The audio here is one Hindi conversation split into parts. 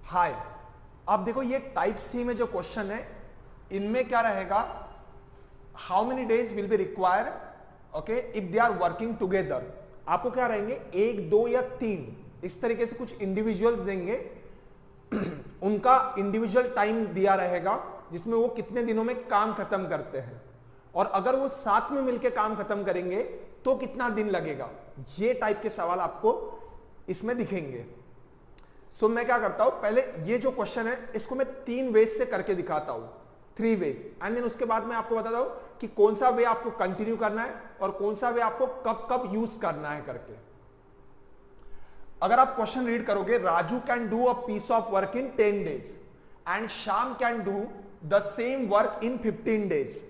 हाय, अब देखो ये टाइप सी में जो क्वेश्चन है इनमें क्या रहेगा, how many days will be require okay if they are working together. आपको क्या रहेंगे, 1, 2 या 3 इस तरीके से कुछ इंडिविजुअल्स देंगे उनका इंडिविजुअल टाइम दिया रहेगा जिसमें वो कितने दिनों में काम खत्म करते हैं, और अगर वो साथ में मिलकर काम खत्म करेंगे तो कितना दिन लगेगा। ये टाइप के सवाल आपको इसमें दिखेंगे। सो मैं क्या करता हूं, पहले ये जो क्वेश्चन है इसको मैं 3 वेज से करके दिखाता हूं, 3 वेज, एंड देन उसके बाद मैं आपको बताता हूं कि कौन सा वे आपको कंटिन्यू करना है और कौन सा वे आपको कब कब यूज करना है करके। अगर आप क्वेश्चन रीड करोगे, Raju can do a piece of work in 10 days and Shyam can do the same work in 15 days,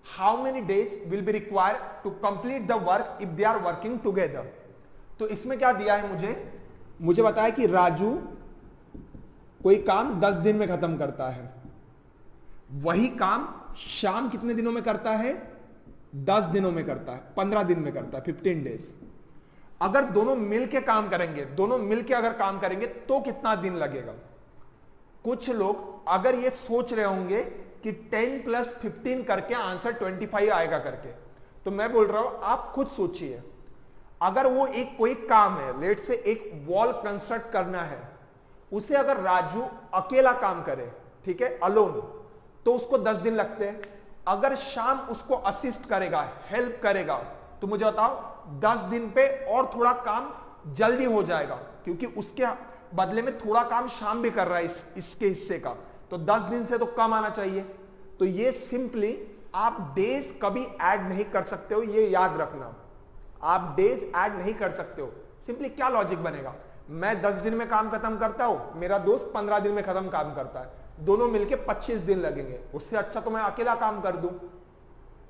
how many days will be required to complete the work if they are working together. तो इसमें क्या दिया है, मुझे बताया कि राजू कोई काम 10 दिन में खत्म करता है, वही काम श्याम कितने दिनों में करता है, 10 दिनों में करता है, 15 दिन में करता है, 15 डेज। अगर दोनों मिलके काम करेंगे, दोनों मिलके अगर काम करेंगे तो कितना दिन लगेगा। कुछ लोग अगर ये सोच रहे होंगे कि 10 + 15 करके आंसर 25 आएगा करके, तो मैं बोल रहा हूं आप खुद सोचिए, अगर वो एक कोई काम है, लेट से एक वॉल कंस्ट्रक्ट करना है, उसे अगर राजू अकेला काम करे, ठीक है, अलोन, तो उसको 10 दिन लगते हैं। अगर श्याम उसको असिस्ट करेगा, हेल्प करेगा, तो मुझे बताओ 10 दिन पे और थोड़ा काम जल्दी हो जाएगा, क्योंकि उसके बदले में थोड़ा काम श्याम भी कर रहा है इसके हिस्से का, तो 10 दिन से तो कम आना चाहिए। तो ये सिंपली आप डेज कभी ऐड नहीं कर सकते हो, ये याद रखना, आप डेज ऐड नहीं कर सकते हो। सिंपली क्या लॉजिक बनेगा, मैं 10 दिन में काम खत्म करता हूं, मेरा दोस्त 15 दिन में खत्म काम करता है, दोनों मिलके 25 दिन लगेंगे, उससे अच्छा तो मैं अकेला काम कर दूं।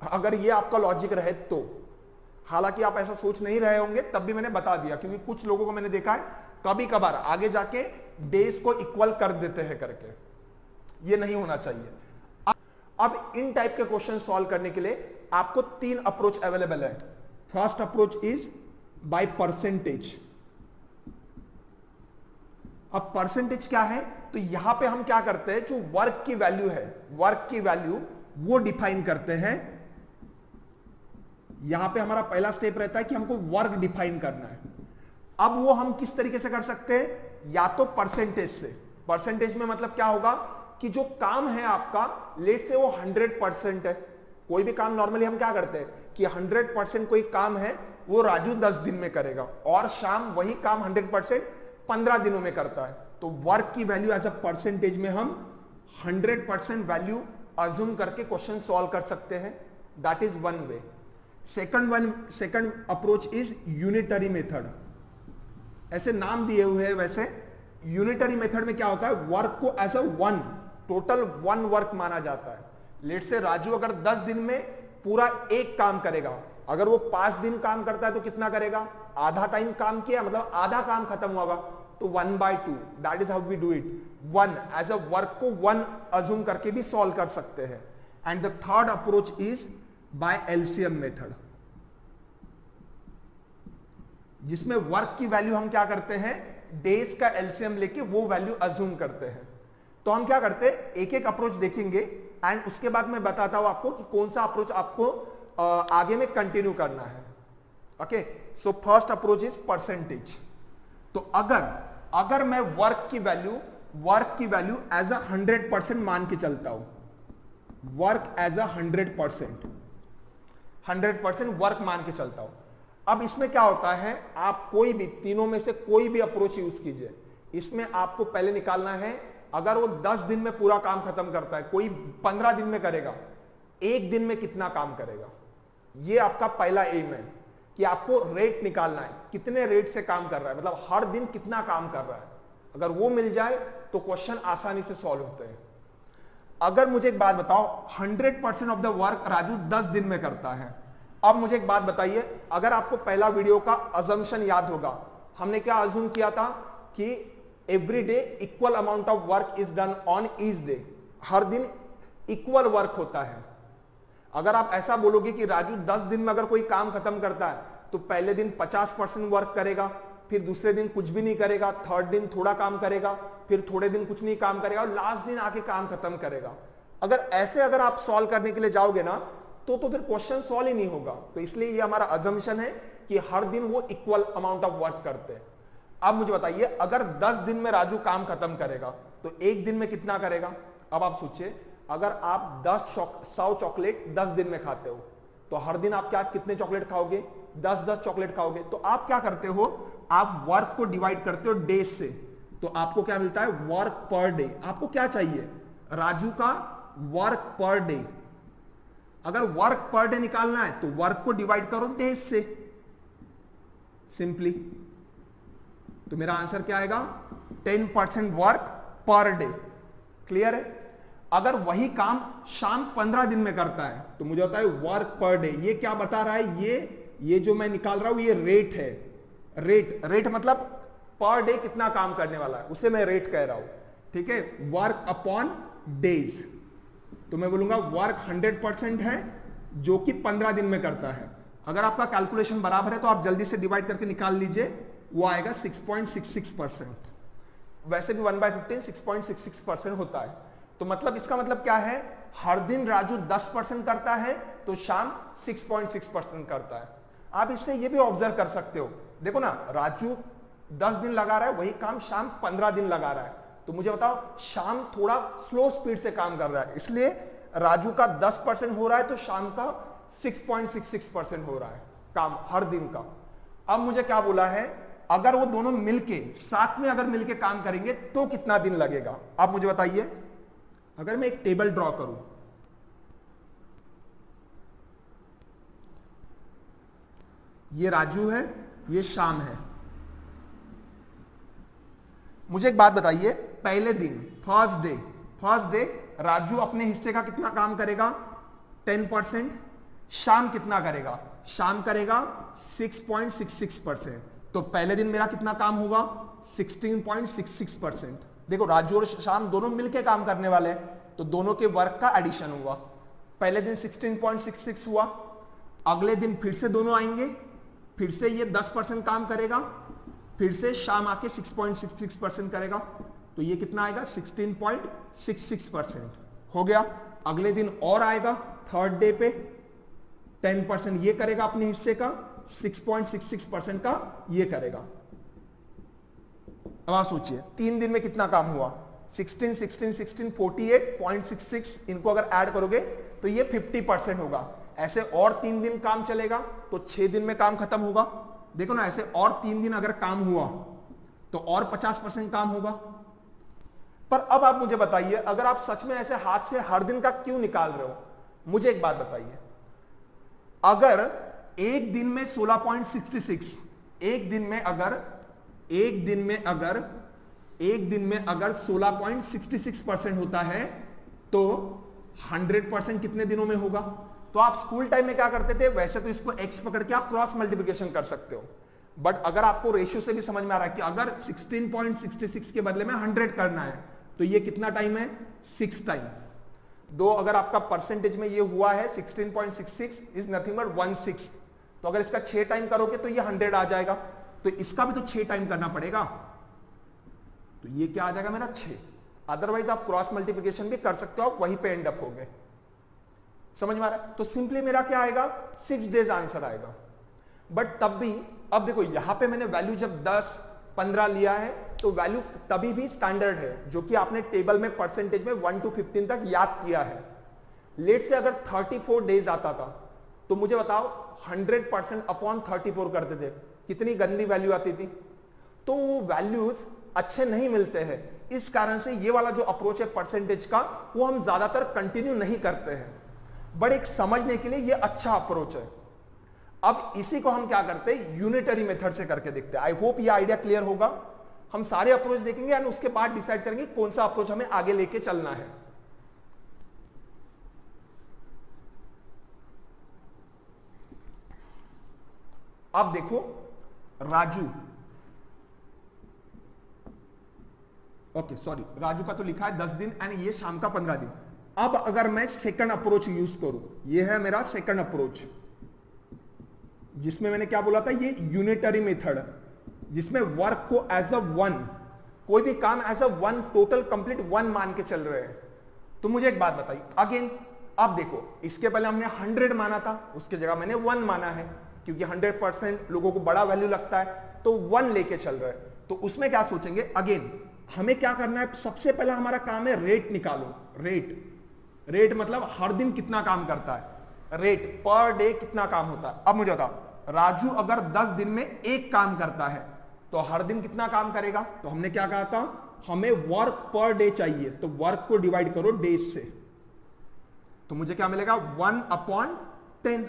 अगर ये आपका लॉजिक रहे तो, हालांकि आप ऐसा सोच नहीं रहे होंगे तब भी मैंने बता दिया, क्योंकि कुछ लोगों को मैंने देखा है कभी कभार आगे जाके डेज को इक्वल कर देते हैं करके, ये नहीं होना चाहिए। अब इन टाइप के क्वेश्चन सॉल्व करने के लिए आपको 3 अप्रोच अवेलेबल है। First approach is by percentage. अब परसेंटेज क्या है, तो यहां पे हम क्या करते हैं, जो वर्क की वैल्यू है, वर्क की वैल्यू वो डिफाइन करते हैं। यहां पे हमारा पहला स्टेप रहता है कि हमको वर्क डिफाइन करना है। अब वो हम किस तरीके से कर सकते हैं, या तो परसेंटेज से। परसेंटेज में मतलब क्या होगा कि जो काम है आपका, लेट से वो 100% है, कोई भी काम नॉर्मली हम क्या करते हैं कि 100% कोई काम है वो राजू 10 दिन में करेगा, और शाम वही काम 100% 15 दिनों में करता है। तो वर्क की वैल्यू एज अ परसेंटेज में हम 100% वैल्यू अज्यूम करके क्वेश्चन सॉल्व कर सकते हैं। That is one way. Second approach is unitary method. ऐसे नाम दिए हुए हैं, वैसे यूनिटरी मेथड में क्या होता है, वर्क को as a one, total one work माना जाता है। लेट से राजू अगर 10 दिन में पूरा एक काम करेगा, अगर वो 5 दिन काम करता है तो कितना करेगा, आधा टाइम काम किया, मतलब आधा काम खत्म होगा, तो 1/2, that is how we do it. One as a work को वन अज्यूम करके भी सॉल्व कर सकते हैं। And the third approach is by LCM method, जिसमें वर्क की वैल्यू हम क्या करते हैं, डेज का एलसीएम लेके वो वैल्यू अज्यूम करते हैं। तो हम क्या करते हैं, एक एक अप्रोच देखेंगे एंड उसके बाद मैं बताता हूं आपको कि कौन सा अप्रोच आपको आगे में कंटिन्यू करना है। Okay, so first approach is percentage. तो अगर मैं वर्क की वैल्यू एज अ 100% मान के चलता हूं, वर्क एज अ 100% वर्क मान के चलता हूं। अब इसमें क्या होता है, आप कोई भी तीनों में से कोई भी अप्रोच यूज कीजिए, इसमें आपको पहले निकालना है, अगर वो 10 दिन में पूरा काम खत्म करता है, कोई 15 दिन में करेगा, एक दिन में कितना काम करेगा। ये आपका पहला एम है कि आपको रेट निकालना है, कितने रेट से काम कर रहा है, मतलब हर दिन कितना काम कर रहा है। अगर वो मिल जाए तो क्वेश्चन आसानी से सॉल्व होते हैं। अगर मुझे एक बात बताओ, 100% ऑफ द वर्क राजू 10 दिन में करता है। अब मुझे एक बात बताइए, अगर आपको पहला वीडियो का अजम्पशन याद होगा, हमने क्या अज्यूम किया था कि every day equal amount of work is done on each day, हर दिन इक्वल वर्क होता है। अगर आप ऐसा बोलोगे कि राजू 10 दिन में अगर कोई काम खत्म करता है तो पहले दिन 50% वर्क करेगा, फिर दूसरे दिन कुछ भी नहीं करेगा, थर्ड दिन थोड़ा काम करेगा, फिर थोड़े दिन कुछ नहीं काम करेगा और लास्ट दिन आके काम खत्म करेगा। अगर आप सॉल्व करने के लिए जाओगे ना तो फिर क्वेश्चन सॉल्व ही नहीं होगा। तो इसलिए ये हमारा अजम्पशन है कि हर दिन वो इक्वल अमाउंट ऑफ वर्क करते हैं। अब मुझे बताइए, अगर 10 दिन में राजू काम खत्म करेगा तो एक दिन में कितना करेगा? अब आप सोचिए, अगर आप 100 चॉकलेट 10 दिन में खाते हो तो हर दिन आप कितने चॉकलेट खाओगे? 10 चॉकलेट खाओगे। तो आप क्या करते हो, आप वर्क को डिवाइड करते हो डेज से, तो आपको क्या मिलता है? Work per day. आपको क्या चाहिए? राजू का वर्क पर डे। अगर वर्क पर डे निकालना है तो वर्क को डिवाइड करो डेज से, सिंपली। तो मेरा आंसर क्या आएगा? 10% वर्क पर डे। क्लियर है? अगर वही काम शाम 15 दिन में करता है तो मुझे होता है वर्क पर डे। ये क्या बता रहा है? ये जो मैं निकाल रहा हूं ये रेट है। रेट मतलब पर डे कितना काम करने वाला है, उसे मैं रेट कह रहा हूं। ठीक है? Work upon days. तो मैं बोलूंगा वर्क 100% है जो कि 15 दिन में करता है। अगर आपका कैलकुलेशन बराबर है तो आप जल्दी से डिवाइड करके निकाल लीजिए, वो आएगा 6.66%। वैसे भी 1/15 6.66% होता है। तो मतलब इसका मतलब क्या है? हर दिन राजू 10% करता है तो श्याम 6.6% करता है। आप इससे ये भी ऑब्जर्व कर सकते हो, देखो ना, राजू 10 दिन लगा रहा है, वही काम शाम 15 दिन लगा रहा है। तो मुझे बताओ, शाम थोड़ा स्लो स्पीड से काम कर रहा है, इसलिए राजू का 10% हो रहा है तो शाम का 6.66% हो रहा है काम हर दिन का। अब मुझे क्या बोला है? अगर वो दोनों मिलके साथ में अगर मिलके काम करेंगे तो कितना दिन लगेगा? आप मुझे बताइए। अगर मैं एक टेबल ड्रॉ करूं, ये राजू है, ये श्याम है। मुझे एक बात बताइए, पहले दिन फर्स्ट डे राजू अपने हिस्से का कितना काम करेगा? 10%। शाम कितना करेगा? शाम करेगा 6.66%। तो पहले दिन मेरा कितना काम होगा? 16.66%। देखो, राजू और शाम दोनों मिलके काम करने वाले हैं तो दोनों के वर्क का एडिशन हुआ। पहले दिन 16.66 हुआ, अगले दिन फिर से दोनों आएंगे, फिर से ये 10% काम करेगा, फिर से शाम आके 6.66% करेगा, तो ये कितना आएगा? 16.66% हो गया। अगले दिन और आएगा, थर्ड डे पे 10% ये करेगा अपने हिस्से का, 6.66% का ये करेगा। अब आप सोचिए 3 दिन में कितना काम हुआ? 16 16 16 48.66, इनको अगर ऐड करोगे तो ये 50% होगा। ऐसे और 3 दिन काम चलेगा तो 6 दिन में काम खत्म होगा। देखो ना, ऐसे और 3 दिन अगर काम हुआ तो और 50% काम होगा। पर अब आप मुझे बताइए, अगर आप सच में ऐसे हाथ से हर दिन का क्यों निकाल रहे हो? मुझे एक बात बताइए, अगर एक दिन में 16.66, एक दिन में अगर 16.66% होता है तो 100% कितने दिनों में होगा? तो आप स्कूल टाइम में क्या करते थे? वैसे तो इसको x पकड़ के आप क्रॉस मल्टीप्लिकेशन कर सकते हो, बट अगर आपको रेशियो से भी समझ में आ रहा है कि अगर 16.66 के बदले में 100 करना है तो ये कितना टाइम है? 6 टाइम। दो अगर आपका परसेंटेज में ये हुआ है 16.66 इज नथिंग बट 1/6, तो अगर इसका 6 टाइम करोगे तो ये 100 आ जाएगा, तो इसका भी तो 6 टाइम करना पड़ेगा, तो ये क्या आ जाएगा मेरा? 6। अदरवाइज आप क्रॉस मल्टीप्लिकेशन भी कर सकते हो, आप वहीं पे एंड अप हो गए। समझ में आ रहा है? तो सिंपली मेरा क्या आएगा? 6 डेज आंसर आएगा। बट तब भी, अब देखो यहां पे मैंने वैल्यू जब 10 15 लिया है तो वैल्यू तभी भी स्टैंडर्ड है, जो कि आपने टेबल में परसेंटेज में 1 to 15 तक याद किया है। लेट से अगर 34 डेज आता था तो मुझे बताओ 100% अपॉन 34 करते थे, कितनी गंदी वैल्यू आती थी। तो वो वैल्यूज अच्छे नहीं मिलते हैं, इस कारण से ये वाला जो अप्रोच है परसेंटेज का, वो हम ज्यादातर कंटिन्यू नहीं करते हैं, बट एक समझने के लिए ये अच्छा अप्रोच है। अब इसी को हम क्या करते हैं? यूनिटरी मेथड से करके देखते हैं। आई होप ये आइडिया क्लियर होगा। हम सारे अप्रोच देखेंगे एंड उसके बाद डिसाइड करेंगे कौन सा अप्रोच हमें आगे लेके चलना है। अब देखो राजू, ओके सॉरी, राजू का तो लिखा है 10 दिन एंड ये शाम का 15 दिन। अब अगर मैं सेकंड अप्रोच यूज करूं, ये है मेरा सेकंड अप्रोच, जिसमें मैंने क्या बोला था? ये यूनिटरी मेथड, जिसमें वर्क को एज अ वन, कोई भी काम as a one, total complete one मान के चल रहे हैं। तो मुझे एक बात बताइए अगेन, अब देखो इसके पहले हमने 100 माना था, उसकी जगह मैंने 1 माना है, क्योंकि 100% लोगों को बड़ा वैल्यू लगता है, तो 1 लेके चल रहे हैं। तो उसमें क्या सोचेंगे, अगेन हमें क्या करना है, सबसे पहला हमारा काम है रेट निकालो। रेट मतलब हर दिन कितना काम करता है, रेट पर डे कितना काम होता है। अब मुझे बताओ राजू अगर 10 दिन में एक काम करता है तो हर दिन कितना काम करेगा। तो हमने क्या कहा था, हमें वर्क पर डे चाहिए, तो वर्क को डिवाइड करो डेज से, तो मुझे क्या मिलेगा 1/10।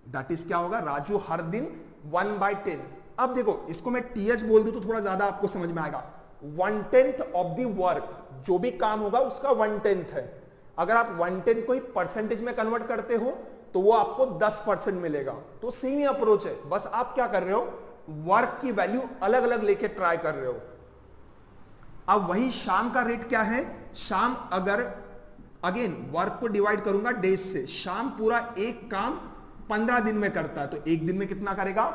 दैट इज क्या होगा, राजू हर दिन 1/10। अब देखो इसको मैं TH बोल दूं तो थोड़ा ज्यादा आपको समझ में आएगा। 1/10 ऑफ द वर्क, जो भी काम होगा उसका 1/10 है। अगर आप 1/10 को ही परसेंटेज में कन्वर्ट करते हो तो वो आपको 10% मिलेगा। तो सेम ही अप्रोच है, बस आप क्या कर रहे हो, वर्क की वैल्यू अलग अलग लेके ट्राई कर रहे हो। अब वही शाम का रेट क्या है, शाम अगर अगेन वर्क को डिवाइड करूंगा डेज से, शाम पूरा एक काम 15 दिन में करता है, तो एक दिन में कितना करेगा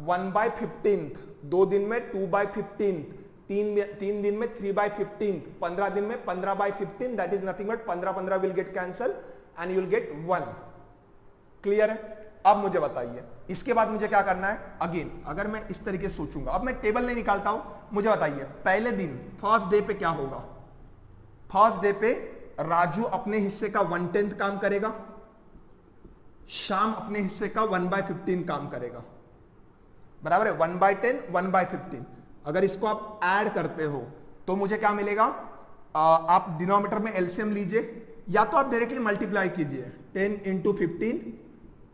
1/15, 2 दिन में 2/15, 3 दिन में 3/15, 15 दिन में 15/15, that is nothing but 15 will get cancel and you will get 1। Clear है। अब मुझे बताइए इसके बाद मुझे क्या करना है, अगेन अगर मैं इस तरीके से सोचूंगा, अब मैं टेबल नहीं निकालता हूं, मुझे बताइए पहले दिन फर्स्ट डे पे क्या होगा। फर्स्ट डे पे राजू अपने हिस्से का 1/10 काम करेगा, शाम अपने हिस्से का 1/15 काम करेगा, बराबर है 1/10 1/15। अगर इसको आप ऐड करते हो तो मुझे क्या मिलेगा, आप डिनोमिनेटर में एलसीएम लीजिए या तो आप डायरेक्टली मल्टीप्लाई कीजिए 10 × 15,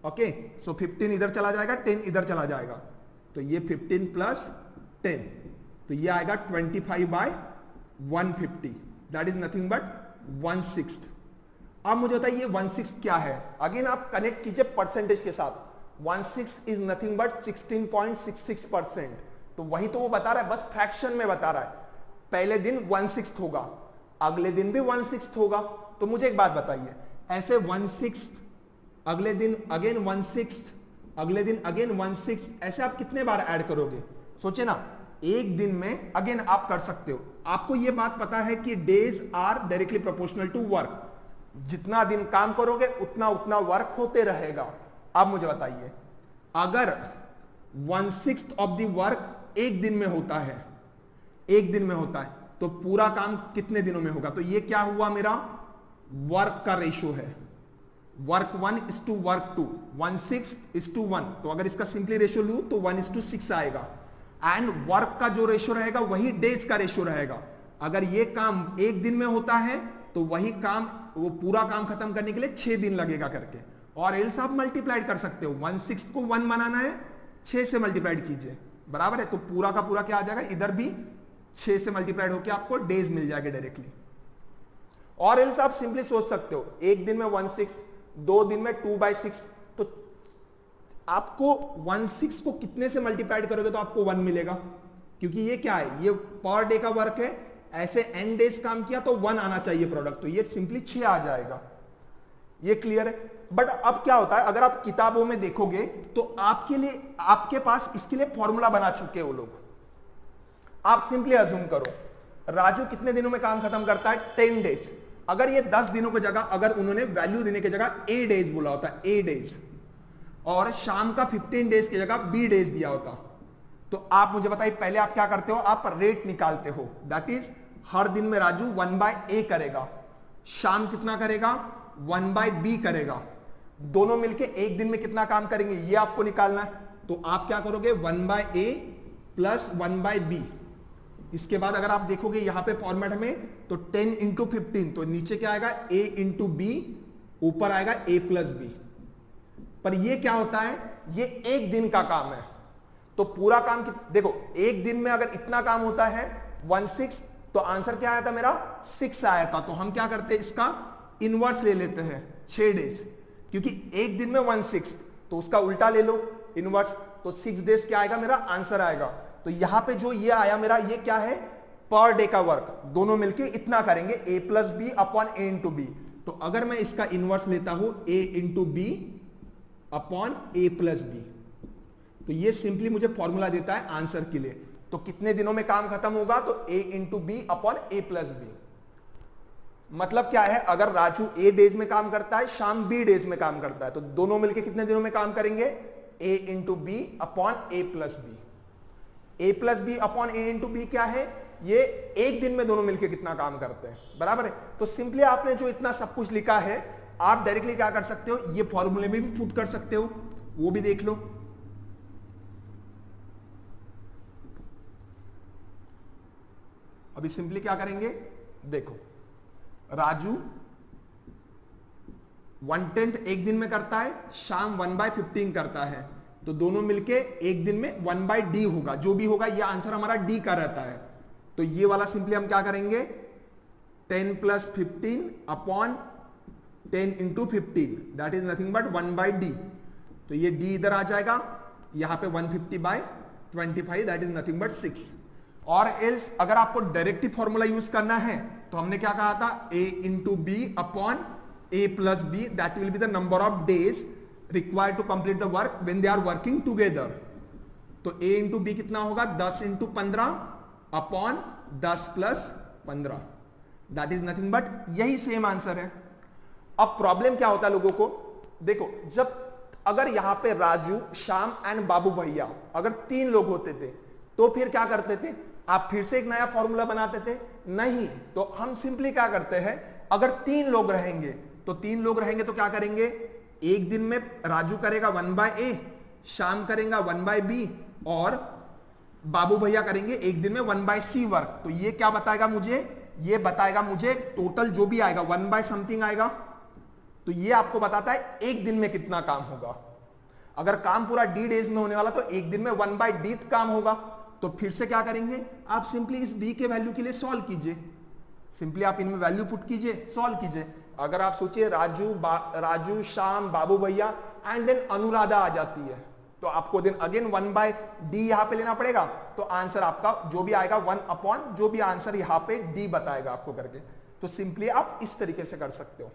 ओके, सो 15 इधर चला जाएगा, 10 इधर चला जाएगा, तो ये 15 + 10, तो ये आएगा 25/150, दैट इज नथिंग बट 1/6। अब मुझे बताइए 1/6 क्या है, अगेन आप कनेक्ट कीजिए परसेंटेज के साथ। 1/6 इज नथिंग बट 16.66%, तो वही तो वो बता रहा है, बस फ्रैक्शन में बता रहा है। पहले दिन 1/6 होगा, अगले दिन भी 1/6 होगा। तो मुझे एक बात बताइए, ऐसे 1/6 अगले दिन अगेन 1/6, अगले दिन अगेन 1/6, ऐसे आप कितने बार ऐड करोगे, सोचे ना। एक दिन में अगेन आप कर सकते हो, आपको यह बात पता है कि days are directly proportional to work, जितना दिन काम करोगे उतना उतना वर्क होते रहेगा। अब मुझे बताइए अगर 1/6 ऑफ द वर्क एक दिन में होता है, एक दिन में होता है, तो पूरा काम कितने दिनों में होगा। तो ये क्या हुआ, मेरा वर्क का रेशो है, work 1 is to work 2, 1/6 is to 1, तो अगर इसका सिंपली रेशो लूं तो 1:6 आएगा। एंड वर्क का जो रेशो रहेगा वही डेज का रेशो रहेगा। अगर ये काम एक दिन में होता है तो वही काम, वो पूरा काम खत्म करने के लिए 6 दिन लगेगा करके। और एल्स आप मल्टीप्लाइड कर सकते हो, 1/6 को 1 बनाना है, 6 से मल्टीप्लाइड कीजिए, बराबर है, तो पूरा का पूरा क्या आ जाएगा, इधर भी 6 से मल्टीप्लाइड होकर आपको डेज मिल जाएगा डायरेक्टली। और एल्स आप सिंपली सोच सकते हो, एक दिन में 1/6, 2 दिन में 2/6, तो आपको 1/6 को कितने से मल्टीप्लाइड करोगे तो आपको 1 मिलेगा, क्योंकि ये क्या है, ये पर डे का वर्क है, ऐसे n डेज काम किया तो 1 आना चाहिए प्रोडक्ट, तो ये सिंपली 6 आ जाएगा। ये क्लियर है। बट अब क्या होता है, अगर आप किताबों में देखोगे तो आपके लिए, आपके पास इसके लिए फॉर्मूला बना चुके हो लोग। आप सिंपली अज्यूम करो राजू कितने दिनों में काम खत्म करता है, 10 डेज। अगर ये 10 दिनों की जगह, अगर उन्होंने वैल्यू देने की जगह A डेज बोला होता, A डेज, और शाम का 15 डेज की जगह B डेज दिया होता, तो आप मुझे बताइए पहले आप क्या करते हो, आप रेट निकालते हो, दैट इज हर दिन में राजू 1/A करेगा, शाम कितना करेगा 1/B करेगा, दोनों मिलके एक दिन में कितना काम करेंगे ये आपको निकालना है। तो आप क्या करोगे 1/A + 1/B। इसके बाद अगर आप देखोगे यहां पे फॉर्मेट में तो 10 × 15, तो नीचे क्या आएगा A × B, ऊपर आएगा A + B। पर ये क्या होता है, ये एक दिन का काम है, तो पूरा काम देखो, एक दिन में अगर इतना काम होता है 1/6, तो आंसर क्या आया था मेरा 6 आया था। तो हम क्या करते हैं, इसका इनवर्स ले लेते हैं 6 डेज, क्योंकि एक दिन में 1/6, तो उसका उल्टा ले लो इनवर्स, तो 6 डेज क्या आएगा, मेरा आंसर आएगा। तो यहां पे जो ये आया मेरा, ये क्या है, पर डे का वर्क, दोनों मिलके इतना करेंगे A + B / A × B। तो अगर मैं इसका इनवर्स लेता हूं A × B / A + B, तो ये सिंपली मुझे फॉर्मूला देता है आंसर के लिए। तो कितने दिनों में काम खत्म होगा, तो a into B upon A plus B. मतलब क्या है, अगर राजू a डेज में काम करता है, श्याम b डेज में काम करता है, तो दोनों मिलके कितने दिनों में काम करेंगे, a into B upon A plus B. A plus B upon A into B क्या है, ये एक दिन में दोनों मिलके कितना काम करते हैं, बराबर है। तो सिंपली आपने जो इतना सब कुछ लिखा है, आप डायरेक्टली क्या कर सकते हो, ये फॉर्मूले में भी पुट कर सकते हो, वो भी देख लो। अभी सिंपली क्या करेंगे, देखो राजू 1/10 एक दिन में करता है, शाम 1/15 करता है, तो दोनों मिलके एक दिन में 1/d होगा, जो भी होगा ये आंसर हमारा d का रहता है। तो ये वाला सिंपली हम क्या करेंगे, 10 + 15 upon 10 × 15 that is nothing but 1/d। तो ये d इधर आ जाएगा, यहां पे 150/25 दैट इज नथिंग बट 6। और एल्स अगर आपको डायरेक्टली फॉर्मूला यूज करना है तो हमने क्या कहा था, a into B upon a plus B that will be the number of days required to complete the work when they are working together. तो a इंटू बी कितना होगा, 10 × 15 upon 10 + 15 that is nothing but, यही सेम आंसर है। अब प्रॉब्लम क्या होता है लोगों को, देखो जब अगर यहां पे राजू, श्याम एंड बाबू भैया अगर 3 लोग होते थे तो फिर क्या करते थे, आप फिर से एक नया फॉर्मूला बनाते थे, नहीं। तो हम सिंपली क्या करते हैं, अगर 3 लोग रहेंगे तो 3 लोग रहेंगे तो क्या करेंगे, एक दिन में राजू करेगा 1/a, श्याम करेगा 1/b और बाबू भैया करेंगे एक दिन में 1/c वर्क। तो ये क्या बताएगा मुझे, ये बताएगा मुझे टोटल जो भी आएगा 1/something आएगा। तो ये आपको बताता है एक दिन में कितना काम होगा। अगर काम पूरा d डेज में होने वाला तो एक दिन में 1/d काम होगा। तो फिर से क्या करेंगे, आप सिंपली इस d के वैल्यू के लिए सॉल्व कीजिए, सिंपली आप इनमें वैल्यू पुट कीजिए, सॉल्व कीजिए। अगर आप सोचिए राजू, श्याम, बाबू भैया एंड देन अनुराधा आ जाती है, तो आपको देन अगेन 1/d यहां पे लेना पड़ेगा। तो आंसर आपका जो भी आएगा 1 अपॉन जो भी आंसर यहां पे d बताएगा आपको करके। तो सिंपली आप इस तरीके से कर सकते हो,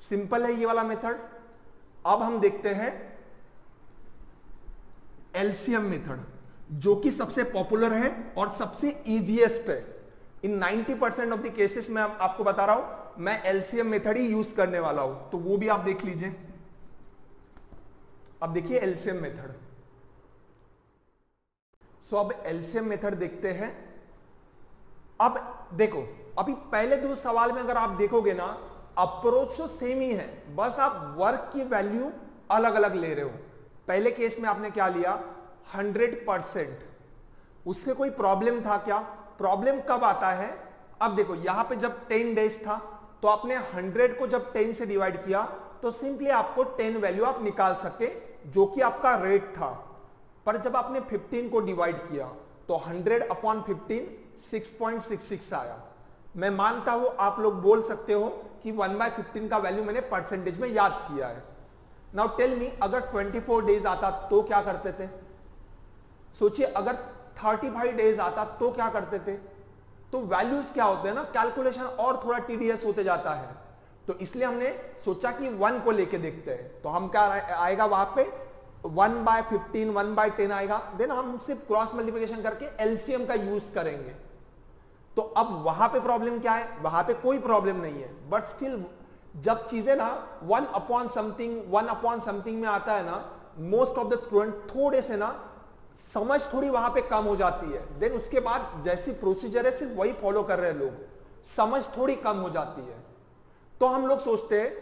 सिंपल है ये वाला मेथड। अब हम देखते हैं एलसीएम मेथड, जो कि सबसे पॉपुलर है और सबसे इजीएस्ट है। इन 90% ऑफ द केसेस में आपको बता रहा हूं, मैं एलसीएम मेथड ही यूज करने वाला हूं, तो वो भी आप देख लीजिए। अब देखिए एलसीएम मेथड। सो अब एलसीएम मेथड देखते हैं। अब देखो, अभी पहले 2 सवाल में अगर आप देखोगे ना, अप्रोच तो सेम ही है, बस आप वर्क की वैल्यू अलग अलग ले रहे हो। पहले केस में आपने क्या लिया, 100%। उससे कोई प्रॉब्लम था क्या, प्रॉब्लम कब आता है, अब देखो यहां पे जब 10 डेज था तो आपने 100 को जब 10 से डिवाइड किया तो सिंपली आपको 10 वैल्यू आप निकाल सके, जो कि आपका रेट था। पर जब आपने 15 को डिवाइड किया तो 100/15 6.66 आया। मैं मानता हूं आप लोग बोल सकते हो कि 1/15 का वैल्यू मैंने परसेंटेज में याद किया है। नाउ टेल मी, अगर 24 डेज आता तो क्या करते थे, सोचिए अगर 35 डेज आता तो क्या करते थे। तो वैल्यूज क्या होते हैं ना, कैलकुलेशन और थोड़ा टीडीएस होते जाता है। तो इसलिए हमने सोचा कि 1 को लेके देखते हैं। तो हम क्या आएगा वहां पे 1/15 1/10 आएगा, देन हम सिर्फ क्रॉस मल्टीप्लिकेशन करके एलसीएम का यूज करेंगे। तो अब वहां पे प्रॉब्लम क्या है, वहां पे कोई प्रॉब्लम नहीं है, बट स्टिल जब चीजें ना 1/समथिंग में आता है ना, मोस्ट ऑफ द स्टूडेंट थोड़े से ना समझ थोड़ी वहां पे कम हो जाती है। देन उसके बाद जैसी प्रोसीजर है सिर्फ वही फॉलो कर रहे हैं लोग, समझ थोड़ी कम हो जाती है। तो हम लोग सोचते हैं,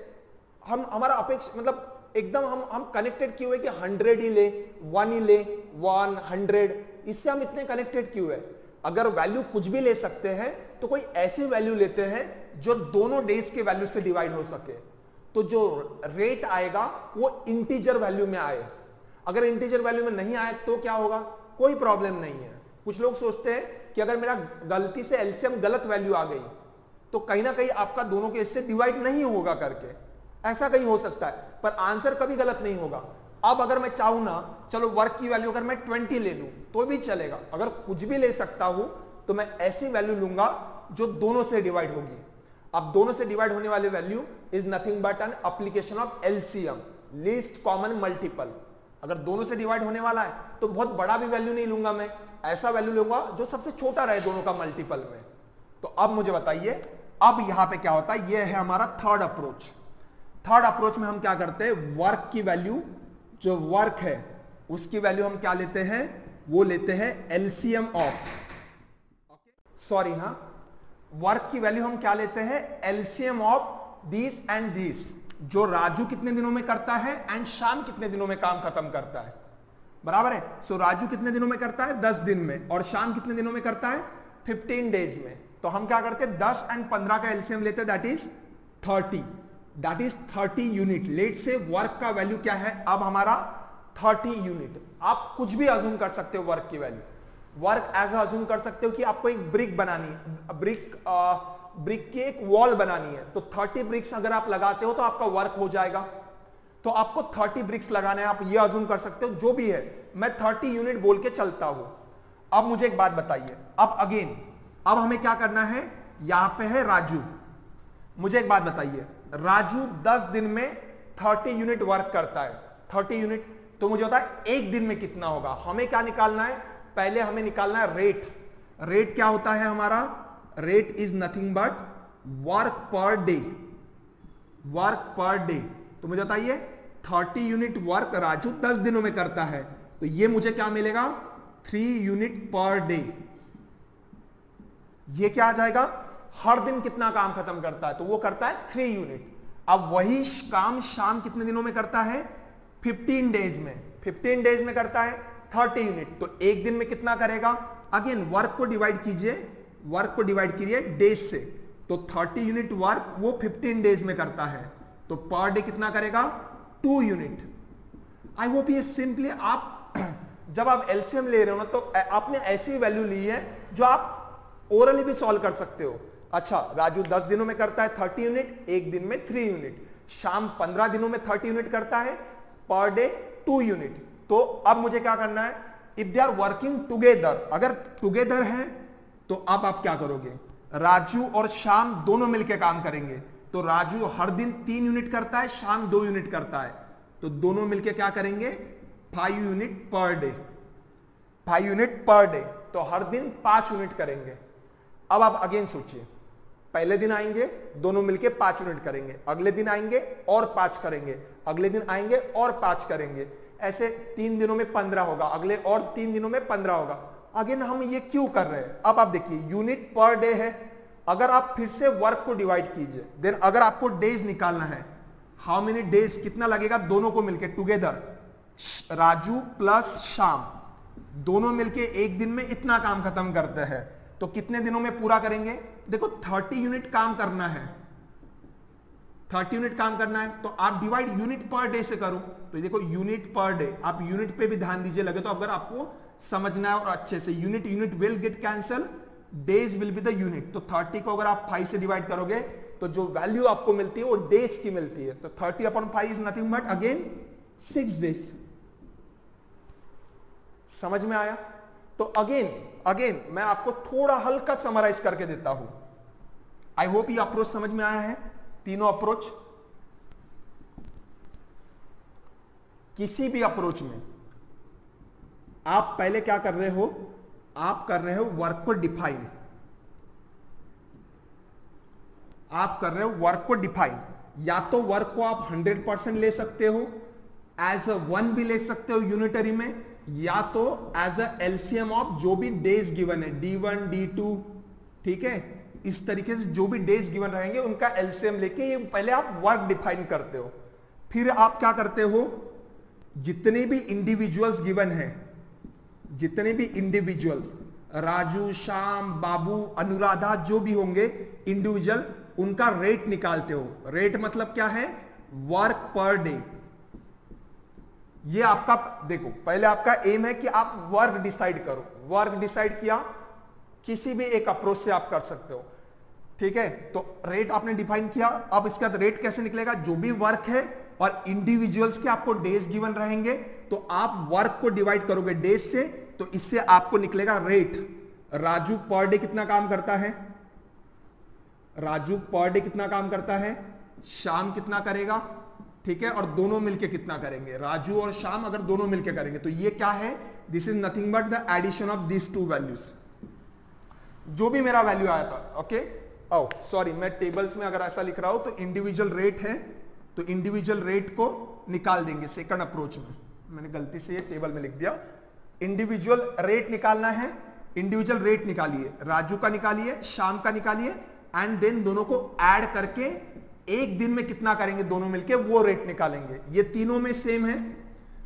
हम हमारा अपेक्षा मतलब एकदम हम कनेक्टेड क्यों है कि 100 ही ले, 1 ही ले, 100, इससे हम इतने कनेक्टेड क्यों है। अगर वैल्यू कुछ भी ले सकते हैं तो कोई ऐसी वैल्यू लेते हैं जो दोनों डेज के वैल्यू से डिवाइड हो सके। तो जो रेट आएगा वो इंटीजर वैल्यू में आए। अगर इंटीजर वैल्यू में नहीं आए तो क्या होगा, कोई प्रॉब्लम नहीं है। कुछ लोग सोचते हैं कि अगर मेरा गलती से एलसीएम गलत वैल्यू आ गई तो कहीं ना कहीं आपका दोनों के इससे डिवाइड नहीं होगा करके, ऐसा कहीं हो सकता है, पर आंसर कभी गलत नहीं होगा। अब अगर मैं चाहूं ना, चलो वर्क की वैल्यू अगर मैं 20 ले लूं तो भी चलेगा, अगर कुछ भी ले सकता हूं तो मैं ऐसी वैल्यू लूंगा जो दोनों से डिवाइड होगी। अब दोनों से डिवाइड होने वाली value is nothing but an application of LCM, least common multiple. अगर दोनों से डिवाइड होने वाला है तो बहुत बड़ा भी वैल्यू नहीं लूंगा, मैं ऐसा वैल्यू लूंगा जो सबसे छोटा रहे दोनों का मल्टीपल में। तो अब मुझे बताइए, अब यहां पे क्या होता है, ये है हमारा थर्ड अप्रोच। थर्ड अप्रोच में हम क्या करते हैं, वर्क की वैल्यू, जो वर्क है उसकी वैल्यू हम क्या लेते हैं, वो लेते हैं एलसीएम ऑफ, सॉरी हाँ, वर्क की वैल्यू हम क्या लेते हैं, LCM of this and this, जो राजू कितने दिनों में करता है एंड श्याम कितने दिनों में काम खत्म करता है, बराबर है। सो राजू कितने दिनों में करता है, 10 दिन में, और श्याम कितने दिनों में करता है, 15 डेज में। तो हम क्या करते हैं, 10 एंड 15 का एलसीएम लेते हैं, that is 30, that is 30 unit. Let say work का वैल्यू क्या है अब हमारा 30 यूनिट। आप कुछ भी अज्यूम कर सकते हो वर्क की वैल्यू, वर्क एज अज्यूम कर सकते हो कि आपको एक ब्रिक बनानी है, ब्रिक की एक वॉल बनानी है, तो 30 ब्रिक्स अगर आप लगाते हो तो आपका वर्क हो जाएगा। तो आपको 30 ब्रिक्स लगाना है, आप ये अज्यूम कर सकते हो, जो भी है मैं 30 यूनिट बोल के चलता हूं। अब मुझे एक बात बताइए, अब अगेन अब हमें क्या करना है, यहां पे है राजू, मुझे एक बात बताइए, राजू 10 दिन में 30 यूनिट वर्क करता है, 30 यूनिट, तो मुझे होता है एक दिन में कितना होगा। हमें क्या निकालना है, पहले हमें निकालना है रेट। रेट क्या होता है हमारा, rate is nothing but work per day, work per day. तो मुझे बताइए 30 यूनिट वर्क राजू 10 दिनों में करता है, तो ये मुझे क्या मिलेगा, 3 यूनिट पर डे। ये क्या आ जाएगा, हर दिन कितना काम खत्म करता है, तो वो करता है 3 यूनिट। अब वही काम शाम कितने दिनों में करता है, 15 डेज में, 15 डेज में करता है 30 यूनिट, तो एक दिन में कितना करेगा। अगेन वर्क को डिवाइड कीजिए, वर्क को डिवाइड कीजिए डेज से, तो 30 यूनिट वर्क वो 15 डेज में करता है, तो पर डे कितना करेगा, 2 यूनिट। आई होप ये सिंपली आप जब आप एलसीएम ले रहे हो ना, तो आपने ऐसी वैल्यू ली है जो आप ओरली भी सॉल्व कर सकते हो। अच्छा, राजू 10 दिनों में करता है 30 यूनिट, एक दिन में 3 यूनिट, शाम 15 दिनों में 30 यूनिट करता है, पर डे 2 यूनिट। तो अब मुझे क्या करना है, if they are working together, अगर टुगेदर है तो अब आप क्या करोगे, राजू और शाम दोनों मिलकर काम करेंगे, तो राजू हर दिन 3 यूनिट करता है, शाम 2 यूनिट करता है, तो दोनों मिलकर क्या करेंगे, 5 unit per day, 5 unit per day, तो हर दिन 5 यूनिट करेंगे। अब आप अगेन सोचिए, पहले दिन आएंगे दोनों मिलके 5 यूनिट करेंगे, अगले दिन आएंगे और 5 करेंगे, अगले दिन आएंगे और 5 करेंगे, ऐसे 3 दिनों में 15 होगा, अगले और 3 दिनों में 15 होगा। अगेन हम ये क्यों कर रहे हैं, अब आप देखिए यूनिट पर डे है, अगर आप फिर से वर्क को डिवाइड कीजिए, देन अगर आपको डेज निकालना है, हाउ मेनी डेज कितना लगेगा, दोनों को मिलके टुगेदर, राजू प्लस शाम दोनों मिलके एक दिन में इतना काम खत्म करते हैं, तो कितने दिनों में पूरा करेंगे। देखो 30 यूनिट काम करना है, 30 यूनिट काम करना है, तो आप डिवाइड यूनिट पर डे से करो, तो देखो यूनिट पर डे, आप यूनिट पे भी ध्यान दीजिए, लगे तो अगर आपको समझना है और अच्छे से, unit unit will get cancel, days will be the unit, तो 30 को अगर आप 5 से डिवाइड करोगे तो जो वैल्यू आपको मिलती है वो डेज की मिलती है, तो 30/5 is nothing but again 6 days. समझ में आया। तो अगेन मैं आपको थोड़ा हल्का समराइज करके देता हूं, आई होप ये अप्रोच समझ में आया है। तीनों अप्रोच, किसी भी अप्रोच में आप पहले क्या कर रहे हो, आप कर रहे हो वर्क को डिफाइन, आप कर रहे हो वर्क को डिफाइन, या तो वर्क को आप 100% ले सकते हो, एज अ 1 भी ले सकते हो यूनिटरी में, या तो एज अ एलसीएम ऑफ जो भी डेज गिवन है, D1 D2, ठीक है, इस तरीके से जो भी डेज गिवन रहेंगे उनका एलसीएम लेके ये पहले आप वर्क डिफाइन करते हो। फिर आप क्या करते हो, जितने भी इंडिविजुअल्स गिवन है, जितने भी इंडिविजुअल्स, राजू, श्याम, बाबू, अनुराधा, जो भी होंगे इंडिविजुअल, उनका रेट निकालते हो। रेट मतलब क्या है, वर्क पर डे। ये आपका, देखो पहले आपका एम है कि आप वर्क डिसाइड करो, वर्क डिसाइड किया, किसी भी एक अप्रोच से आप कर सकते हो, ठीक है। तो रेट आपने डिफाइन किया, अब इसके बाद रेट कैसे निकलेगा, जो भी वर्क है और इंडिविजुअल्स के आपको डेज गिवन रहेंगे, तो आप वर्क को डिवाइड करोगे डेज से, तो इससे आपको निकलेगा रेट। राजू पर डे कितना काम करता है, राजू पर डे कितना काम करता है, शाम कितना करेगा, ठीक है, और दोनों मिलके कितना करेंगे, राजू और श्याम अगर दोनों मिलके करेंगे तो ये क्या है, this is nothing but the addition of this two values, जो भी मेरा वैल्यू आया था। ओके, ओ सॉरी, मैं टेबल्स में अगर ऐसा लिख रहा हूं तो इंडिविजुअल रेट है, तो इंडिविजुअल रेट को निकाल देंगे सेकंड अप्रोच में, मैंने गलती से ये टेबल में लिख दिया। इंडिविजुअल रेट निकालना है, इंडिविजुअल रेट निकालिए, राजू का निकालिए, श्याम का निकालिए, एंड देन दोनों को ऐड करके एक दिन में कितना करेंगे दोनों मिलके वो रेट निकालेंगे। ये तीनों में सेम है,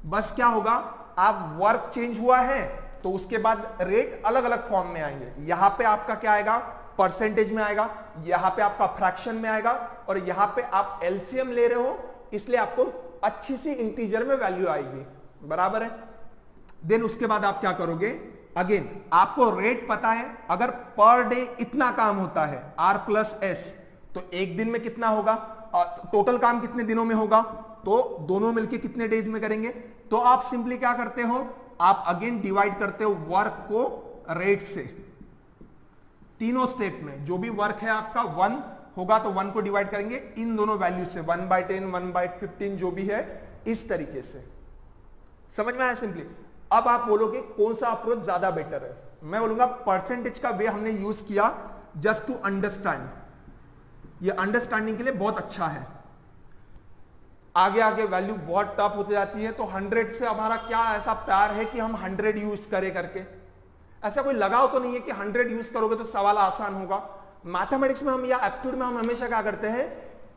बस क्या होगा, आप वर्क चेंज हुआ है तो उसके बाद रेट अलग अलग फॉर्म में आएंगे। यहां पे आपका क्या आएगा, परसेंटेज में आएगा, यहां पे आपका फ्रैक्शन में आएगा, और यहां पे आप एलसीएम ले रहे हो इसलिए आपको अच्छी सी इंटीजर में वैल्यू आएगी, बराबर है। देन उसके बाद आप क्या करोगे, अगेन आपको रेट पता है, अगर पर डे इतना काम होता है R प्लस एस, तो एक दिन में कितना होगा, टोटल काम कितने दिनों में होगा, तो दोनों मिलके कितने डेज में करेंगे, तो आप सिंपली क्या करते हो, आप अगेन डिवाइड करते हो वर्क को रेट से, तीनों स्टेप में जो भी वर्क है आपका 1 होगा तो 1 को डिवाइड करेंगे इन दोनों वैल्यू से, 1/10, 1/15 जो भी है, इस तरीके से। समझ में आया सिंपली। अब आप बोलोगे कौन सा अप्रोच ज्यादा बेटर है, मैं बोलूंगा परसेंटेज का वे हमने यूज किया जस्ट टू अंडरस्टैंड, ये अंडरस्टैंडिंग के लिए बहुत अच्छा है। आगे आगे वैल्यू बहुत टफ होती जाती है, तो 100 से हमारा क्या ऐसा प्यार है कि हम 100 यूज करें करके, ऐसा कोई लगाव तो नहीं है कि 100 यूज करोगे तो सवाल आसान होगा। मैथमेटिक्स में हम या एप्टीट्यूड में हम हमेशा क्या करते हैं,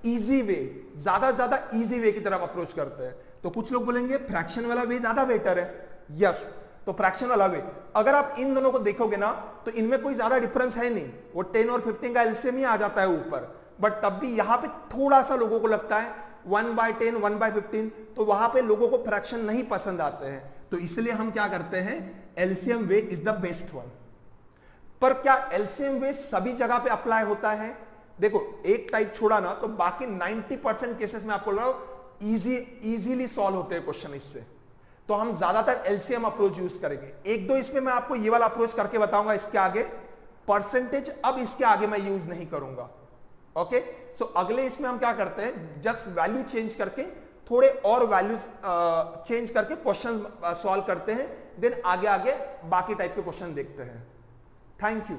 इजी वे, ज्यादा इजी वे की तरफ अप्रोच करते हैं। तो कुछ लोग बोलेंगे फ्रैक्शन वाला वे ज्यादा बेटर है, यस, तो फ्रैक्शन वाला वे, अगर आप इन दोनों को देखोगे ना तो इनमें कोई ज्यादा डिफरेंस है नहीं, वो 10 और 15 का एलसीएम ही आ जाता है ऊपर, बट तब भी यहां पे थोड़ा सा लोगों को लगता है 1/10, 1/15, तो वहां पे लोगों को फ्रैक्शन नहीं पसंद आते हैं, तो इसलिए हम क्या करते हैं, LCM way is the best one. पर क्या एलसीएम वे सभी जगह पे अप्लाई होता है, देखो एक टाइप छोड़ा ना तो बाकी 90% केसेस में आपको इजीली सॉल्व होते हैं क्वेश्चन इससे, तो हम ज्यादातर एलसीएम अप्रोच यूज करेंगे। एक दो इसमें मैं आपको ये वाला अप्रोच करके बताऊंगा, इसके आगे परसेंटेज अब इसके आगे मैं यूज नहीं करूंगा। ओके, सो अगले इसमें हम क्या करते हैं, जस्ट वैल्यू चेंज करके थोड़े और वैल्यूज चेंज करके क्वेश्चन सॉल्व करते हैं, देन आगे आगे बाकी टाइप के क्वेश्चन देखते हैं। Thank you.